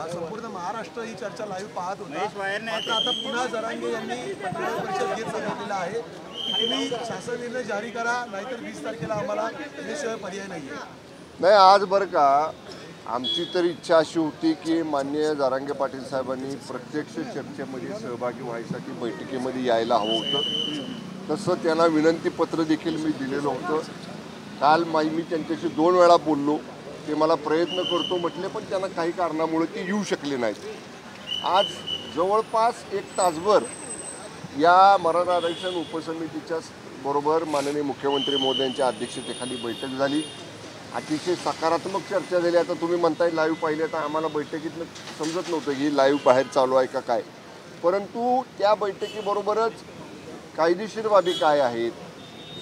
संपूर्ण महाराष्ट्र ही चर्चा लाईव्ह पाहत होता। आता पुन्हा जरांगे यांनी पत्रकार परिषद घेत सांगितलेलं आहे की तुम्ही शासन निर्णय जारी करा, नाहीतर 20 तारखेला आम्हाला त्याशिवाय पर्याय नाही। आज बरं का आमची तर इच्छा अशी होती की माननीय जरांगे पाटील साहेबांनी प्रत्यक्ष चर्चेमध्ये सहभागी व्हायसाठी बैठकीमध्ये यायला हवं होतं। तसं त्यांना विनंतीपत्र देखील मी दिलेलं होतं। काल मी त्यांच्याशी 2 वेळा बोललो, ते मला प्रयत्न करतो म्हटले, पण त्यांना काही कारणामुळे ते येऊ शकले नाहीत। आज जवळपास 1 तासभर या मराठा आरक्षण उपसमितीच्या बरोबर माननीय मुख्यमंत्री महोदयांच्या अध्यक्षतेखाली बैठक झाली। अतिशय सकारात्मक चर्चा झाली। आता तुम्ही म्हणताय लाईव्ह पाहिले, तर आम्हाला बैठकीतनं समजत नव्हतं की लाईव्ह बाहेर चालू आहे का काय, परंतु त्या बैठकीबरोबरच कायदेशीर बाबी काय आहेत,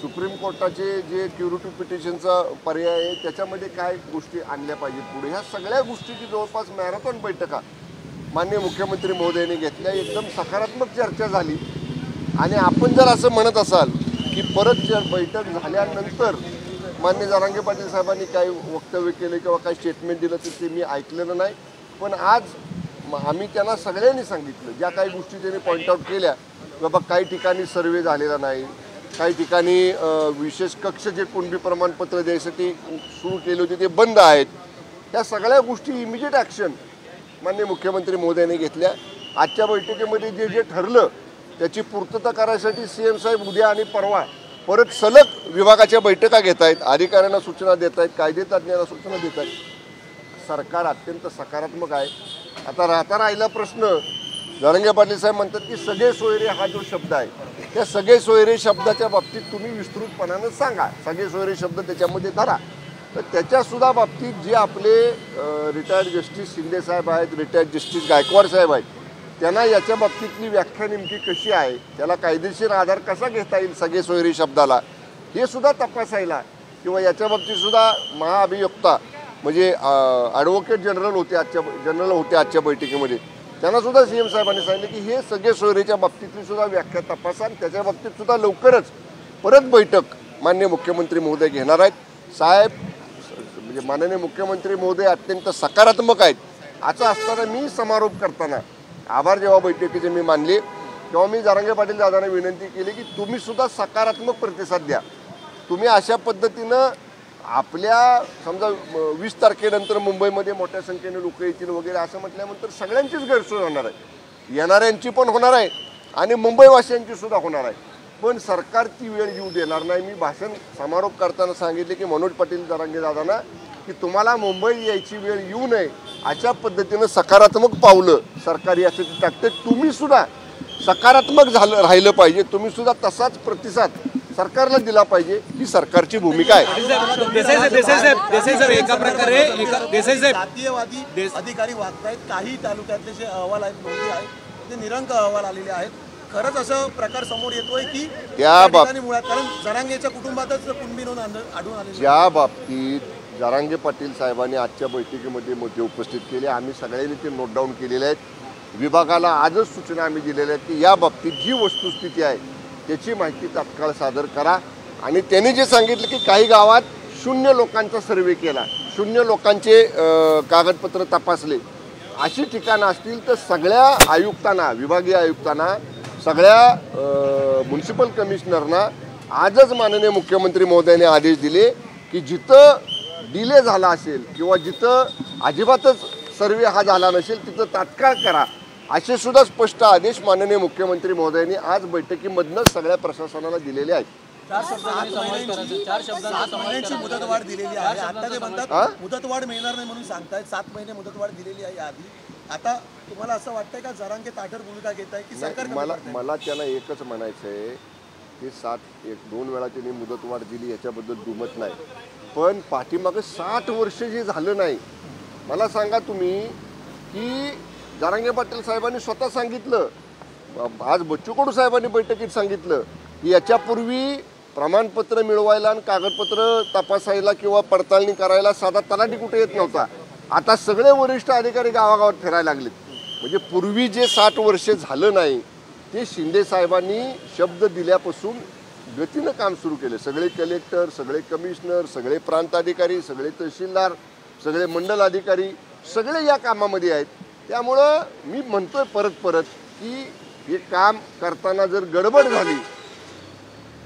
सुप्रीम कोर्टाचे जे क्युरिटी पिटिशनचा पर्याय आहे त्याच्यामध्ये काय गोष्टी आणल्या पाहिजेत पुढे, ह्या सगळ्या गोष्टीची जवळपास मॅरेथॉन बैठका माननीय मुख्यमंत्री महोदयांनी घेतल्या। एकदम सकारात्मक चर्चा झाली। आणि आपण जर असं म्हणत असाल की परत बैठक झाल्यानंतर माननीय जरांगे पाटील साहेबांनी काय वक्तव्य केलं किंवा काय स्टेटमेंट दिलं तर ते मी ऐकलेलं नाही, पण आज आम्ही त्यांना सगळ्यांनी सांगितलं, ज्या काही गोष्टी त्यांनी पॉईंट आऊट केल्या, बाबा काही ठिकाणी सर्वे झालेला नाही, काही ठिकाणी विशेष कक्ष जे कुणबी प्रमाणपत्र द्यायसाठी सुरू केले होते ते बंद आहेत, या सगळ्या गोष्टी इमिजिएट ॲक्शन माननीय मुख्यमंत्री महोदयांनी घेतल्या। आजच्या बैठकीमध्ये जे जे ठरलं त्याची पूर्तता करायसाठी CM साहेब उद्या आणि परवा परत सलग विभागाच्या बैठका घेत आहेत, अधिकाऱ्यांना सूचना देत आहेत, कायदेतज्ञांना सूचना देत आहेत। सरकार अत्यंत सकारात्मक आहे। आता राहिला प्रश्न, जरांगे पाटील साहेब म्हणतात की सगळे सोयरे हा जो शब्द आहे, त्या सगळे सोयरे शब्दाच्या बाबतीत तुम्ही विस्तृतपणानं सांगा, सगळे सोयरे शब्द त्याच्यामध्ये धरा। तर त्याच्यासुद्धा बाबतीत जे आपले रिटायर्ड जस्टिस शिंदे साहेब आहेत, रिटायर्ड जस्टिस गायकवाड साहेब आहेत, त्यांना याच्या बाबतीतली व्याख्या नेमकी कशी आहे, त्याला कायदेशीर आधार कसा घेता येईल सगळे सोयरे शब्दाला, हे सुद्धा तपासायला, किंवा याच्या बाबतीतसुद्धा महाअभियोक्ता म्हणजे ॲडव्होकेट जनरल होते आजच्या बैठकीमध्ये, त्यांनासुद्धा CM साहेबांनी सांगितलं की हे सगळे सोयरेच्या बाबतीतली सुद्धा व्याख्या तपासा आणि त्याच्या बाबतीतसुद्धा लवकरच परत बैठक माननीय मुख्यमंत्री महोदय घेणार आहेत। साहेब म्हणजे माननीय मुख्यमंत्री महोदय अत्यंत सकारात्मक आहेत। असं असताना मी समारोप करताना आभार जेव्हा बैठकीचे मी मानले, तेव्हा मी जरांगे पाटील दादांना विनंती केली की तुम्ही सुद्धा सकारात्मक प्रतिसाद द्या। तुम्ही अशा पद्धतीनं आपल्या समजा 20 तारखेनंतर मुंबईमध्ये मोठ्या संख्येने लोक येतील वगैरे असं म्हटल्यानंतर सगळ्यांचीच गैरसोय होणार आहे, येणाऱ्यांची पण होणार आहे आणि मुंबईवासियांची सुद्धा होणार आहे, पण सरकार ती वेळ येऊ देणार नाही। मी भाषण समारोप करताना सांगितले की मनोज पाटील जरांगे दादांना की तुम्हाला मुंबई यायची वेळ येऊ नये अशा पद्धतीनं सकारात्मक पावलं सरकार यासाठी टाकते। तुम्ही सुद्धा सकारात्मक राहिलं पाहिजे, तुम्ही सुद्धा तसाच प्रतिसाद सरकारला दिला पाहिजे, ही सरकारची भूमिका आहे। एका प्रकारे जातीयवादी अधिकारी वागतायत, काही तालुक्यातले जे अहवाल आहेत नोंदी आहेत ते निरंक अहवाल आलेले आहेत। खरंच असं प्रकार समोर येतोय की त्या ठिकाणी मुळात कारण जरांगेच्या कुटुंबातच कुणबी नोंद आढळून आली, ज्या बाबतीत जरांगे पाटील साहेबांनी आजच्या बैठकीमध्ये मुद्दे उपस्थित केले, आम्ही सगळ्यांनी ते नोट डाऊन केलेले आहेत। विभागाला आजच सूचना आम्ही दिलेल्या आहेत की या बाबतीत जी वस्तुस्थिती आहे त्याची माहिती तात्काळ सादर करा। आणि त्यांनी जे सांगितलं की काही गावात 0 लोकांचा सर्वे केला, 0 लोकांचे कागदपत्र तपासले, अशी ठिकाणं असतील तर सगळ्या आयुक्तांना, विभागीय आयुक्तांना, सगळ्या म्युन्सिपल कमिशनरना आजच माननीय मुख्यमंत्री महोदयांनी आदेश दिले की जिथं डिले झाला असेल किंवा जिथं अजिबातच सर्वे हा झाला नसेल तिथं तात्काळ करा, असे सुद्धा स्पष्ट आदेश माननीय मुख्यमंत्री महोदयांनी आज बैठकीमधनं सगळ्या प्रशासनाला दिलेले आहेत। 4 महिन्यांची मुदतवाढ दिलेली आहे। आता ते म्हणतात मुदतवाढ मिळणार नाही म्हणून सांगतायत, 7 महिने मुदतवाढ दिलेली आहे आधी। आता तुम्हाला असं वाटतंय का जरांगे ताठर भूमिका घेत आहे की सरकार? मला त्याला एकच म्हणायचं आहे की 2 वेळा त्यांनी मुदतवाढ दिली याच्याबद्दल दुमत नाही, पण पाठीमागे 60 वर्ष जे झालं नाही, मला सांगा तुम्ही की जरांगे पाटील साहेबांनी स्वतः सांगितलं, आज बच्चू कडू साहेबांनी बैठकीत सांगितलं की याच्यापूर्वी प्रमाणपत्र मिळवायला आणि कागदपत्र तपासायला किंवा पडताळणी करायला साधा तलाठी कुठे येत नव्हता, आता सगळे वरिष्ठ अधिकारी गावागावात फिरायला लागलेत। म्हणजे पूर्वी जे 60 वर्ष झालं नाही ते शिंदे साहेबांनी शब्द दिल्यापासून गतीनं काम सुरू केलं। सगळे कलेक्टर, सगळे कमिशनर, सगळे प्रांत अधिकारी, सगळे तहसीलदार, सगळे मंडल अधिकारी सगळे या कामामध्ये आहेत त्यामुळं मी म्हणतोय परत की हे काम करताना जर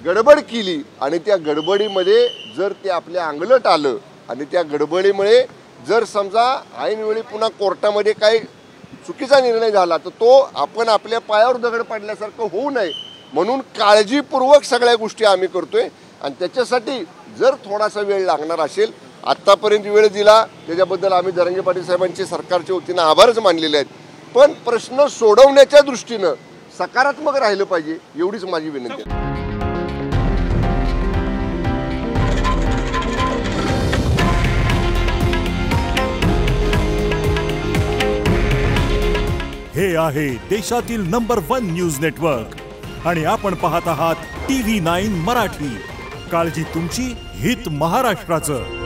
गडबड केली आणि त्या गडबडीमध्ये जर ते आपल्या अंगलट आलं आणि त्या गडबडीमुळे जर समजा ऐनवेळी पुन्हा कोर्टामध्ये काही चुकीचा निर्णय झाला तर तो आपण आपल्या पायावर दगड पाडल्यासारखं होऊ नये म्हणून काळजीपूर्वक सगळ्या गोष्टी आम्ही करतोय आणि त्याच्यासाठी जर थोडासा वेळ लागणार असेल आत्तापर्यंत वेळ दिला त्याच्याबद्दल आम्ही जरांगे पाटील साहेबांचे सरकारच्या वतीनं आभारच मानलेले आहेत पण प्रश्न सोडवण्याच्या दृष्टीनं सकारात्मक राहिलं पाहिजे एवढीच माझी विनंती आहे. हे आहे देशातील नंबर 1 न्यूज नेटवर्क आणि आपण पाहत आहात TV9 मराठी. काळजी तुमची, हित महाराष्ट्राचं.